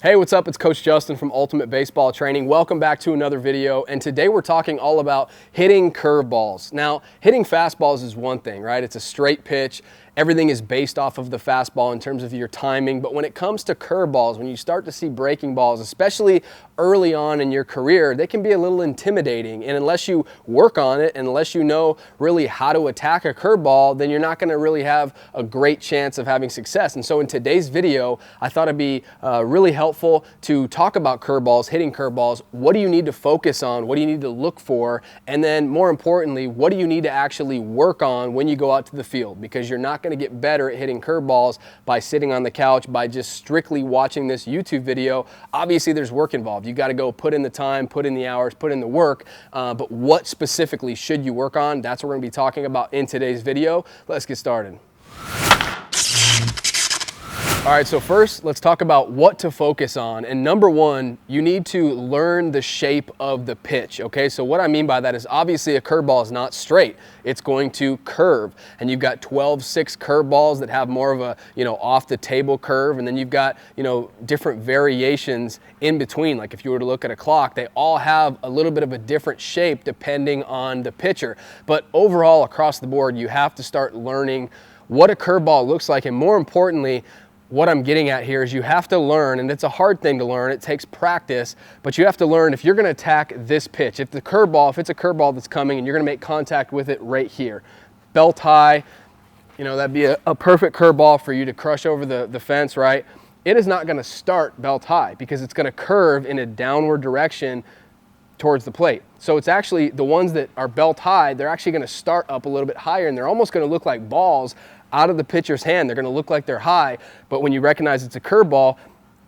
Hey, what's up? It's Coach Justin from Ultimate Baseball Training. Welcome back to another video, and today we're talking all about hitting curveballs. Now, hitting fastballs is one thing, right? It's a straight pitch. Everything is based off of the fastball in terms of your timing, but when it comes to curveballs, when you start to see breaking balls, especially early on in your career, they can be a little intimidating, and unless you work on it, and unless you know really how to attack a curveball, then you're not going to really have a great chance of having success. And so in today's video, I thought it'd be really helpful to talk about curveballs, hitting curveballs. What do you need to focus on? What do you need to look for? And then more importantly, what do you need to actually work on when you go out to the field? Because you're not going to get better at hitting curveballs by sitting on the couch, by just strictly watching this YouTube video. Obviously, there's work involved. You got to go put in the time, put in the hours, put in the work. But what specifically should you work on? That's what we're going to be talking about in today's video. Let's get started. All right, so first, let's talk about what to focus on. And number one, you need to learn the shape of the pitch, okay? So what I mean by that is obviously a curveball is not straight. It's going to curve. And you've got 12-6 curveballs that have more of a, off the table curve. And then you've got, different variations in between. Like if you were to look at a clock, they all have a little bit of a different shape depending on the pitcher. But overall, across the board, you have to start learning what a curveball looks like. And more importantly, what I'm getting at here is you have to learn, and it's a hard thing to learn, it takes practice, but you have to learn if you're gonna attack this pitch, if it's a curveball that's coming and you're gonna make contact with it right here, belt high, that'd be a perfect curveball for you to crush over the fence, right? It is not gonna start belt high because it's gonna curve in a downward direction towards the plate. So it's actually the ones that are belt high, they're actually gonna start up a little bit higher and they're almost gonna look like balls out of the pitcher's hand. They're gonna look like they're high, but when you recognize it's a curveball,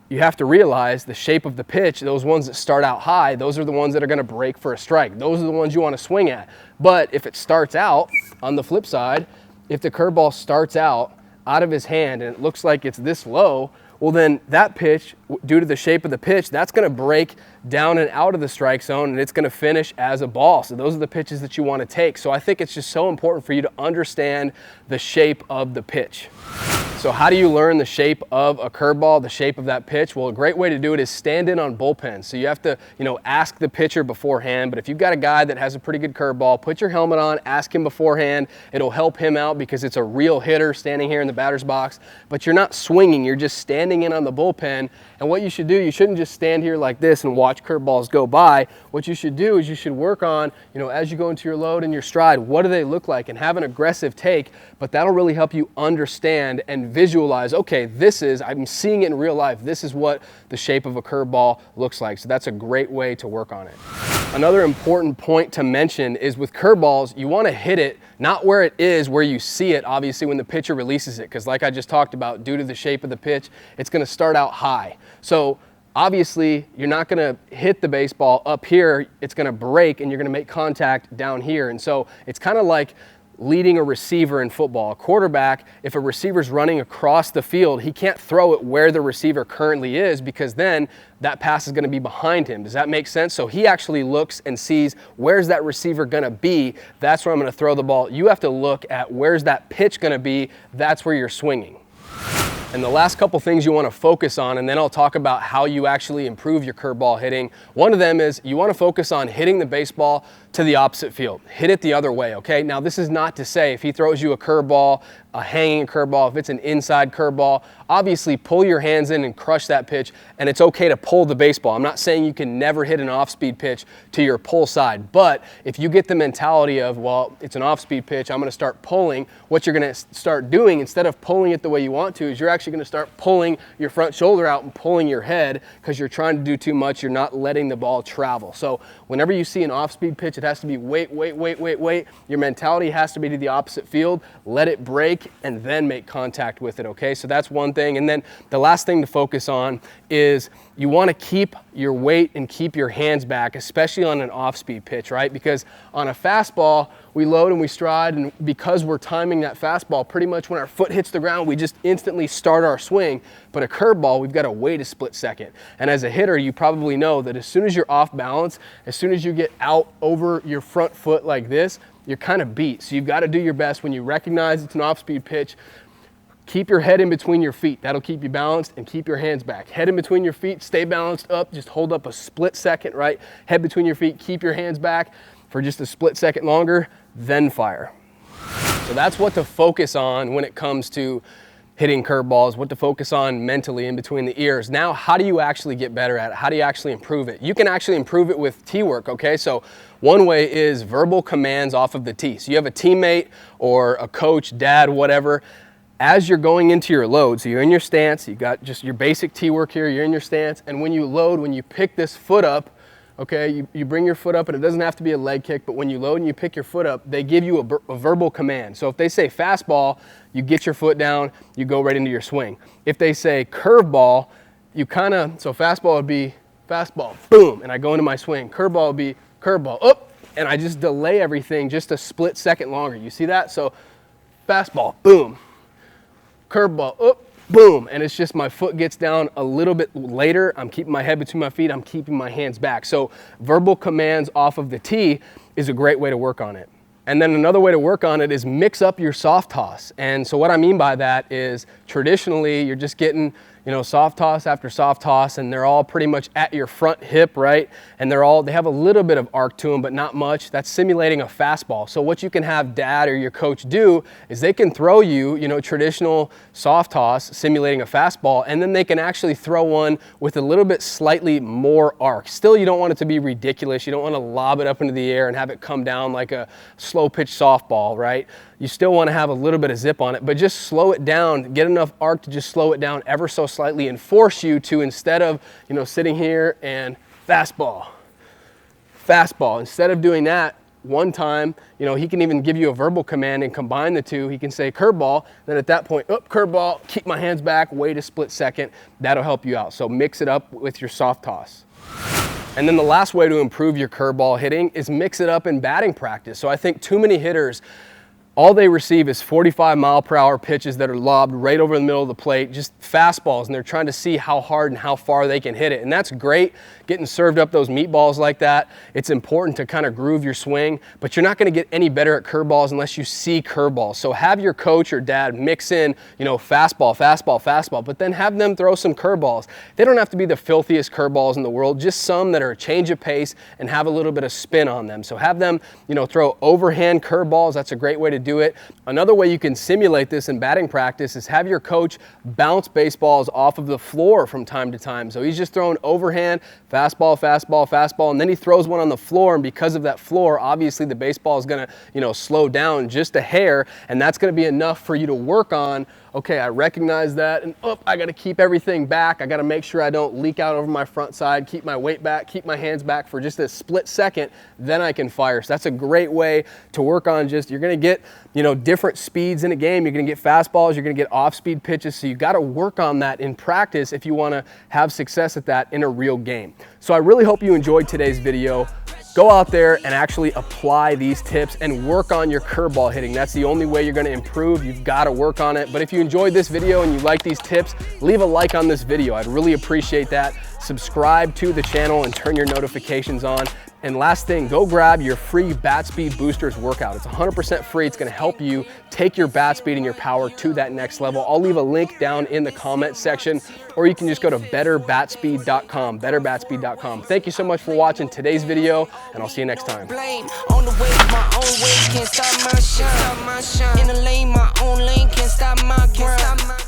you have to realize the shape of the pitch, those ones that start out high, those are the ones that are gonna break for a strike. Those are the ones you wanna swing at. But if it starts out, on the flip side, if the curveball starts out of his hand and it looks like it's this low, well then that pitch, due to the shape of the pitch, that's gonna break down and out of the strike zone and it's gonna finish as a ball. So those are the pitches that you wanna take. So I think it's just so important for you to understand the shape of the pitch. So how do you learn the shape of a curveball, the shape of that pitch? Well, a great way to do it is stand in on bullpens. So you have to, ask the pitcher beforehand, but if you've got a guy that has a pretty good curveball, put your helmet on, ask him beforehand. It'll help him out because it's a real hitter standing here in the batter's box, but you're not swinging, you're just standing in on the bullpen. And what you should do, you shouldn't just stand here like this and watch curveballs go by. What you should do is you should work on, as you go into your load and your stride, what do they look like, and have an aggressive take, but that'll really help you understand and visualize, okay, I'm seeing it in real life, this is what the shape of a curveball looks like. So that's a great way to work on it. Another important point to mention is with curveballs, you want to hit it not where it is, where you see it, obviously when the pitcher releases it, because like I just talked about, due to the shape of the pitch, it's going to start out high. So obviously, you're not going to hit the baseball up here, it's going to break and you're going to make contact down here. And so it's kind of like leading a receiver in football. A quarterback, if a receiver's running across the field, he can't throw it where the receiver currently is because then that pass is going to be behind him. Does that make sense? So he actually looks and sees, where's that receiver going to be? That's where I'm going to throw the ball. You have to look at where's that pitch going to be? That's where you're swinging. And the last couple things you want to focus on, and then I'll talk about how you actually improve your curveball hitting. One of them is you want to focus on hitting the baseball to the opposite field. Hit it the other way, okay? Now this is not to say if he throws you a curveball, a hanging curveball, if it's an inside curveball, obviously pull your hands in and crush that pitch, and it's okay to pull the baseball. I'm not saying you can never hit an off-speed pitch to your pull side, but if you get the mentality of, well, it's an off-speed pitch, I'm gonna start pulling, what you're gonna start doing instead of pulling it the way you want to is you're actually gonna start pulling your front shoulder out and pulling your head because you're trying to do too much, you're not letting the ball travel. So whenever you see an off-speed pitch, it has to be wait. Your mentality has to be to the opposite field, let it break, and then make contact with it, okay? So that's one thing. And then the last thing to focus on is you want to keep your weight and keep your hands back, especially on an off-speed pitch, right? Because on a fastball, we load and we stride, and because we're timing that fastball, pretty much when our foot hits the ground, we just instantly start our swing. But a curveball, we've got to wait a split second. And as a hitter, you probably know that as soon as you're off balance, as soon as you get out over your front foot like this, you're kind of beat. So you've got to do your best when you recognize it's an off-speed pitch. Keep your head in between your feet. That'll keep you balanced, and keep your hands back. Head in between your feet, stay balanced up, just hold up a split second, right? Head between your feet, keep your hands back for just a split second longer, then fire. So that's what to focus on when it comes to hitting curveballs, what to focus on mentally in between the ears. Now, how do you actually get better at it? How do you actually improve it? You can actually improve it with tee work, okay? So one way is verbal commands off of the tee. So you have a teammate or a coach, dad, whatever. As you're going into your load, so you're in your stance, you got just your basic tee work here, you're in your stance, and when you load, when you pick this foot up, okay, you bring your foot up, and it doesn't have to be a leg kick, but when you load and you pick your foot up, they give you a verbal command. So if they say fastball, you get your foot down, you go right into your swing. If they say curveball, you kind of, so fastball would be fastball, boom, and I go into my swing. Curveball would be curveball, up, and I just delay everything just a split second longer. You see that? So fastball, boom. Curveball, up, boom, and it's just my foot gets down a little bit later. I'm keeping my head between my feet. I'm keeping my hands back. So verbal commands off of the tee is a great way to work on it. And then another way to work on it is mix up your soft toss. And so what I mean by that is traditionally you're just getting, you know, soft toss after soft toss, and they're all pretty much at your front hip, right? And they have a little bit of arc to them, but not much. That's simulating a fastball. So what you can have dad or your coach do is they can throw you, you know, traditional soft toss simulating a fastball, and then they can actually throw one with a little bit slightly more arc. Still, you don't want it to be ridiculous. You don't want to lob it up into the air and have it come down like a slow pitch softball, right? You still want to have a little bit of zip on it, but just slow it down, get enough arc to just slow it down ever so slightly and force you to, instead of, you know, sitting here and fastball, instead of doing that one time, you know, he can even give you a verbal command and combine the two. He can say curveball, then at that point, up, curveball, keep my hands back, wait a split second. That'll help you out. So mix it up with your soft toss. And then the last way to improve your curveball hitting is mix it up in batting practice. So I think too many hitters, all they receive is 45-mile-per-hour pitches that are lobbed right over the middle of the plate, just fastballs, and they're trying to see how hard and how far they can hit it. And that's great, getting served up those meatballs like that. It's important to kind of groove your swing, but you're not going to get any better at curveballs unless you see curveballs. So have your coach or dad mix in, you know, fastball, but then have them throw some curveballs. They don't have to be the filthiest curveballs in the world, just some that are a change of pace and have a little bit of spin on them. So have them, you know, throw overhand curveballs. That's a great way to do it. Another way you can simulate this in batting practice is have your coach bounce baseballs off of the floor from time to time. So he's just throwing overhand, fastball, and then he throws one on the floor, and because of that floor, obviously the baseball is going to, you know, slow down just a hair, and that's going to be enough for you to work on, okay, I recognize that, and I got to keep everything back. I got to make sure I don't leak out over my front side, keep my weight back, keep my hands back for just a split second, then I can fire. So that's a great way to work on just, you're going to get, you know, different speeds in a game. You're going to get fastballs, you're going to get off-speed pitches, so you got to work on that in practice if you want to have success at that in a real game. So I really hope you enjoyed today's video. Go out there and actually apply these tips and work on your curveball hitting. That's the only way you're going to improve. You've got to work on it. But if you enjoyed this video and you like these tips, leave a like on this video. I'd really appreciate that. Subscribe to the channel and turn your notifications on. And last thing, go grab your free Bat Speed Boosters workout. It's 100% free. It's going to help you take your bat speed and your power to that next level. I'll leave a link down in the comment section, or you can just go to betterbatspeed.com, betterbatspeed.com. Thank you so much for watching today's video, and I'll see you next time. On the way, my own way, can't stop my shine. In the lane, my own lane, can't stop my grind.